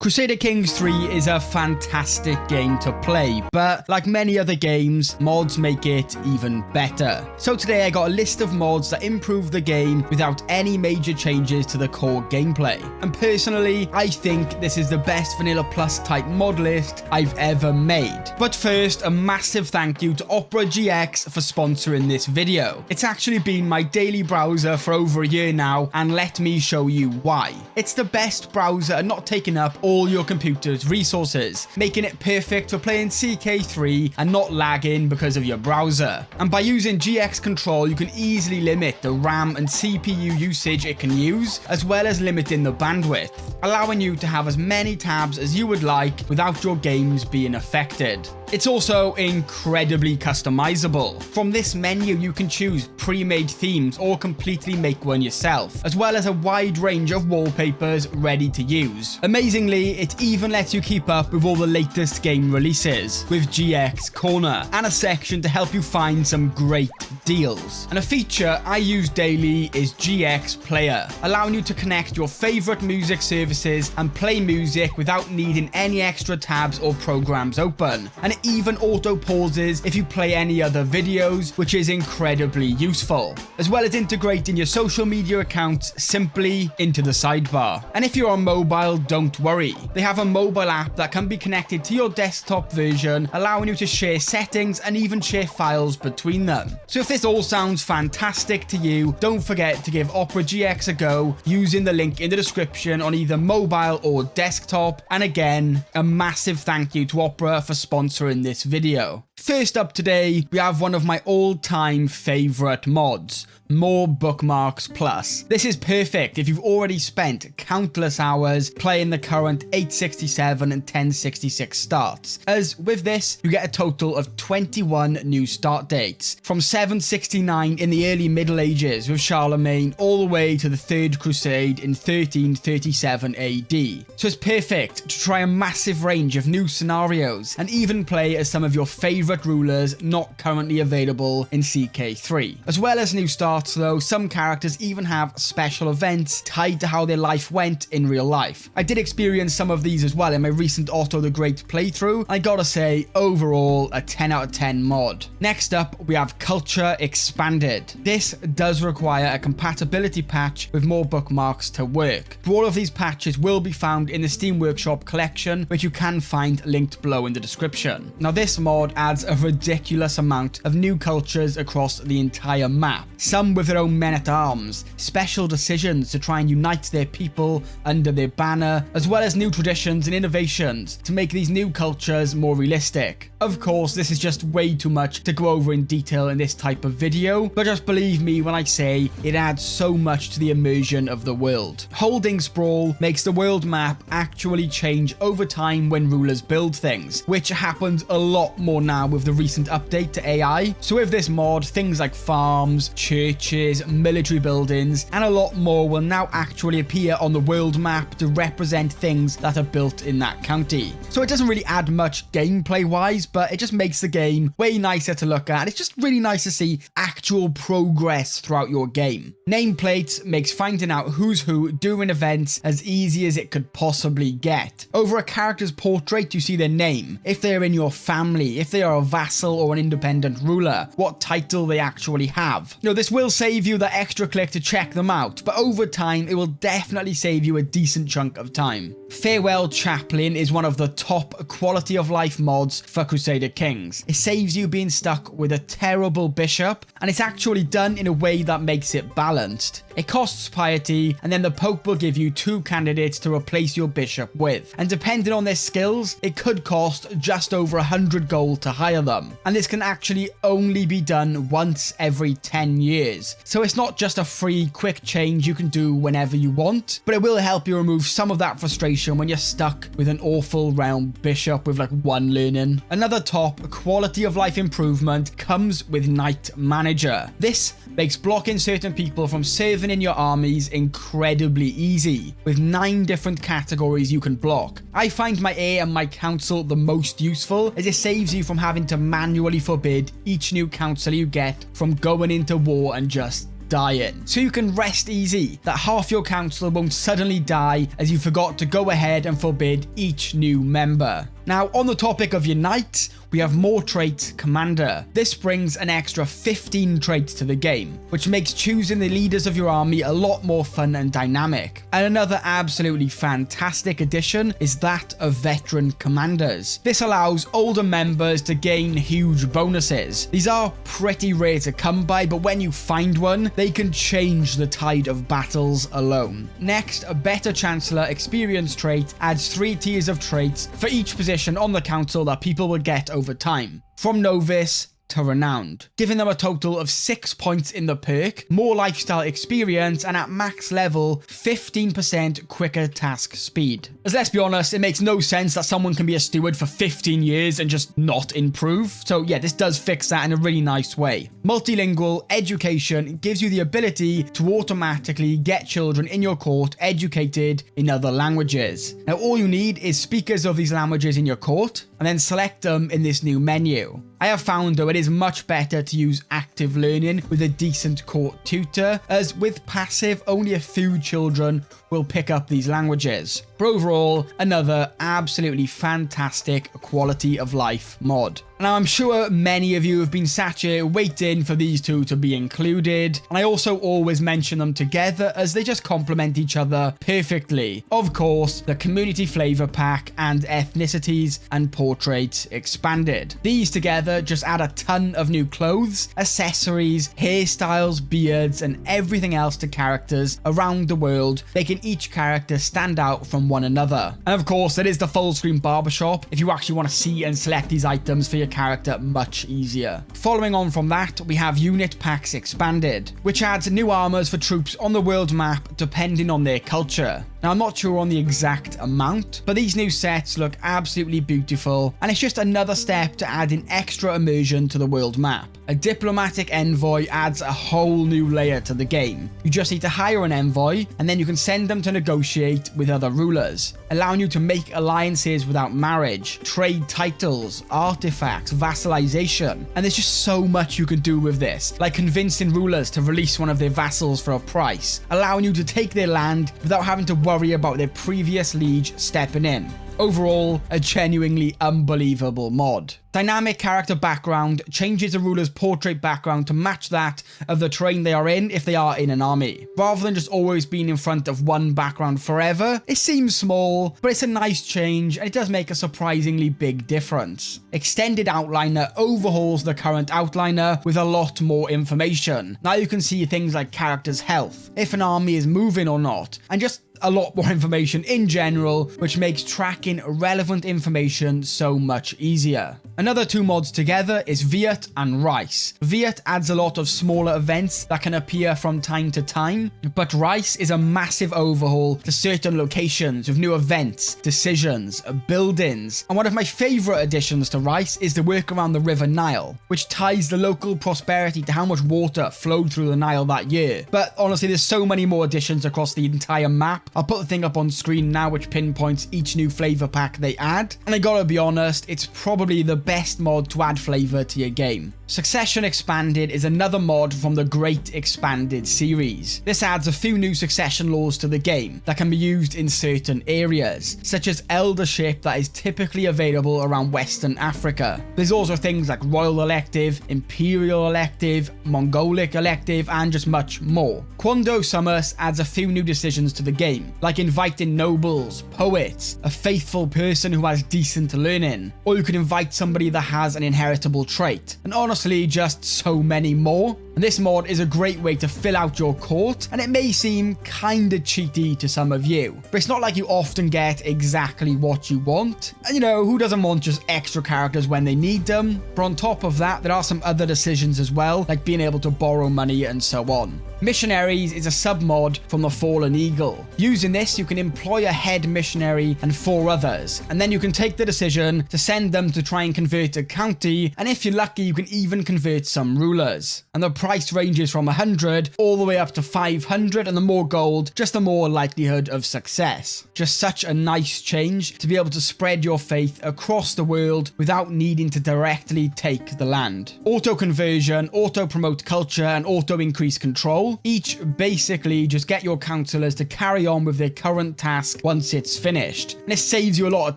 Crusader Kings 3 is a fantastic game to play, but like many other games, mods make it even better. So today I got a list of mods that improve the game without any major changes to the core gameplay. And personally, I think this is the best Vanilla Plus type mod list I've ever made. But first, a massive thank you to Opera GX for sponsoring this video. It's actually been my daily browser for over a year now, and let me show you why. It's the best browser and not taking up all your computer's resources, making it perfect for playing CK3 and not lagging because of your browser. And by using GX Control, you can easily limit the RAM and CPU usage it can use, as well as limiting the bandwidth, allowing you to have as many tabs as you would like without your games being affected. It's also incredibly customizable. From this menu, you can choose pre-made themes or completely make one yourself, as well as a wide range of wallpapers ready to use. Amazingly, it even lets you keep up with all the latest game releases, with GX Corner, and a section to help you find some great deals. And a feature I use daily is GX Player, allowing you to connect your favorite music services and play music without needing any extra tabs or programs open. And it even auto pauses if you play any other videos, which is incredibly useful, as well as integrating your social media accounts simply into the sidebar. And if you're on mobile, don't worry. They have a mobile app that can be connected to your desktop version, allowing you to share settings and even share files between them. So if this all sounds fantastic to you, don't forget to give Opera GX a go using the link in the description on either mobile or desktop. And again, a massive thank you to Opera for sponsoring this video. First up today, we have one of my all-time favorite mods, More Bookmarks Plus. This is perfect if you've already spent countless hours playing the current 867 and 1066 starts, as with this, you get a total of 21 new start dates, from 769 in the early Middle Ages with Charlemagne all the way to the Third Crusade in 1337 AD. So it's perfect to try a massive range of new scenarios and even play as some of your favorite rulers not currently available in CK3. As well as new starts though, some characters even have special events tied to how their life went in real life. I did experience some of these as well in my recent Otto the Great playthrough. I gotta say, overall, a 10 out of 10 mod. Next up, we have Culture Expanded. This does require a compatibility patch with More Bookmarks to work. But all of these patches will be found in the Steam Workshop collection, which you can find linked below in the description. Now this mod adds a ridiculous amount of new cultures across the entire map, some with their own men-at-arms, special decisions to try and unite their people under their banner, as well as new traditions and innovations to make these new cultures more realistic. Of course, this is just way too much to go over in detail in this type of video, but just believe me when I say it adds so much to the immersion of the world. Holding Sprawl makes the world map actually change over time when rulers build things, which happens a lot more now with the recent update to AI. So with this mod, things like farms, churches, military buildings, and a lot more will now actually appear on the world map to represent things that are built in that county. So it doesn't really add much gameplay wise, but it just makes the game way nicer to look at. It's just really nice to see actual progress throughout your game. Nameplates makes finding out who's who during events as easy as it could possibly get. Over a character's portrait, you see their name, if they're in your family, if they are a vassal or an independent ruler, what title they actually have. You know, this will save you the extra click to check them out, but over time, it will definitely save you a decent chunk of time. Farewell Chaplain is one of the top quality of life mods for Crusader Kings. It saves you being stuck with a terrible bishop, and it's actually done in a way that makes it balanced. It costs piety, and then the Pope will give you 2 candidates to replace your bishop with. And depending on their skills, it could cost just over 100 gold to hire them. And this can actually only be done once every 10 years. So it's not just a free, quick change you can do whenever you want, but it will help you remove some of that frustration when you're stuck with an awful realm bishop with like 1 learning. Another top quality of life improvement comes with Knight Manager. This makes blocking certain people from serving in your armies incredibly easy, with 9 different categories you can block. I find my heir and my council the most useful, as it saves you from having to manually forbid each new councillor you get from going into war and just dying. So you can rest easy that half your council won't suddenly die as you forgot to go ahead and forbid each new member. Now, on the topic of your knights, we have more traits commander. This brings an extra 15 traits to the game, which makes choosing the leaders of your army a lot more fun and dynamic. And another absolutely fantastic addition is that of veteran commanders. This allows older members to gain huge bonuses. These are pretty rare to come by, but when you find one, they can change the tide of battles alone. Next, a better chancellor experience trait adds 3 tiers of traits for each position on the council that people will get over time, from novice to renowned, giving them a total of 6 points in the perk, more lifestyle experience, and at max level 15% quicker task speed. As let's be honest, it makes no sense that someone can be a steward for 15 years and just not improve. So yeah, this does fix that in a really nice way. Multilingual education gives you the ability to automatically get children in your court educated in other languages. Now all you need is speakers of these languages in your court, and then select them in this new menu. I have found though it is much better to use active learning with a decent court tutor, as with passive only a few children will pick up these languages. But overall, another absolutely fantastic quality of life mod. Now I'm sure many of you have been sat here waiting for these two to be included, and I also always mention them together as they just complement each other perfectly. Of course, the community flavor pack and ethnicities and portraits expanded. These together just add a ton of new clothes, accessories, hairstyles, beards, and everything else to characters around the world, making each character stand out from one another. And of course, it is the full screen barbershop if you actually want to see and select these items for your character much easier. Following on from that, we have unit packs expanded, which adds new armors for troops on the world map depending on their culture. Now I'm not sure on the exact amount, but these new sets look absolutely beautiful, and it's just another step to adding extra immersion to the world map. A diplomatic envoy adds a whole new layer to the game. You just need to hire an envoy, and then you can send them to negotiate with other rulers, allowing you to make alliances without marriage, trade titles, artifacts, vassalization, and there's just so much you can do with this, like convincing rulers to release one of their vassals for a price, allowing you to take their land without having to worry about their previous liege stepping in. Overall, a genuinely unbelievable mod. Dynamic character background changes the ruler's portrait background to match that of the terrain they are in if they are in an army. Rather than just always being in front of one background forever, it seems small, but it's a nice change and it does make a surprisingly big difference. Extended Outliner overhauls the current outliner with a lot more information. Now you can see things like characters' health, if an army is moving or not, and just a lot more information in general, which makes tracking relevant information so much easier. Another two mods together is Viet and Rice. Viet adds a lot of smaller events that can appear from time to time, but Rice is a massive overhaul to certain locations with new events, decisions, buildings, and one of my favorite additions to Rice is the work around the River Nile, which ties the local prosperity to how much water flowed through the Nile that year. But honestly, there's so many more additions across the entire map. I'll put the thing up on screen now which pinpoints each new flavor pack they add, and I gotta be honest, it's probably the best mod to add flavor to your game. Succession Expanded is another mod from the Great Expanded series. This adds a few new succession laws to the game that can be used in certain areas, such as eldership that is typically available around Western Africa. There's also things like Royal Elective, Imperial Elective, Mongolic Elective, and just much more. Quando Summers adds a few new decisions to the game, like inviting nobles, poets, a faithful person who has decent learning, or you can invite somebody that has an inheritable trait, and honestly just so many more. And this mod is a great way to fill out your court, and it may seem kinda cheaty to some of you, but it's not like you often get exactly what you want. And you know, who doesn't want just extra characters when they need them? But on top of that, there are some other decisions as well, like being able to borrow money and so on. Missionaries is a sub-mod from the Fallen Eagle. Using this, you can employ a head missionary and 4 others, and then you can take the decision to send them to try and convert a county, and if you're lucky, you can even convert some rulers. And the price ranges from 100 all the way up to 500, and the more gold, just the more likelihood of success. Just such a nice change to be able to spread your faith across the world without needing to directly take the land. Auto conversion, auto promote culture, and auto increase control, each basically just get your councillors to carry on with their current task once it's finished. And this saves you a lot of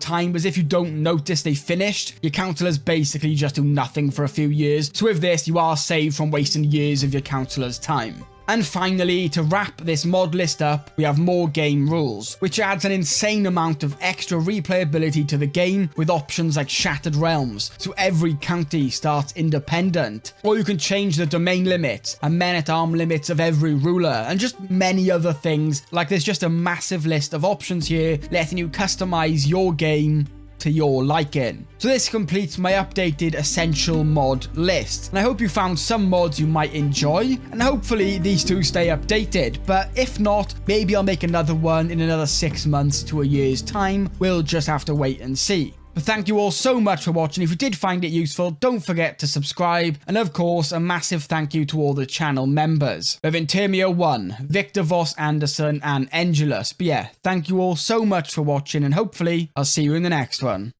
time, because if you don't notice they finished, your councillors basically just do nothing for a few years. So with this, you are saved from wasting years of your councillors' time. And finally, to wrap this mod list up, we have more game rules, which adds an insane amount of extra replayability to the game with options like Shattered Realms, so every county starts independent, or you can change the domain limits and men-at-arm limits of every ruler, and just many other things. Like, there's just a massive list of options here, letting you customize your game to your liking. So this completes my updated essential mod list, and I hope you found some mods you might enjoy, and hopefully these two stay updated. But if not, maybe I'll make another one in another 6 months to a year's time. We'll just have to wait and see. But thank you all so much for watching. If you did find it useful, don't forget to subscribe. And of course, a massive thank you to all the channel members. We have Intermio1, Victor Voss Anderson, and Endulus. But yeah, thank you all so much for watching, and hopefully I'll see you in the next one.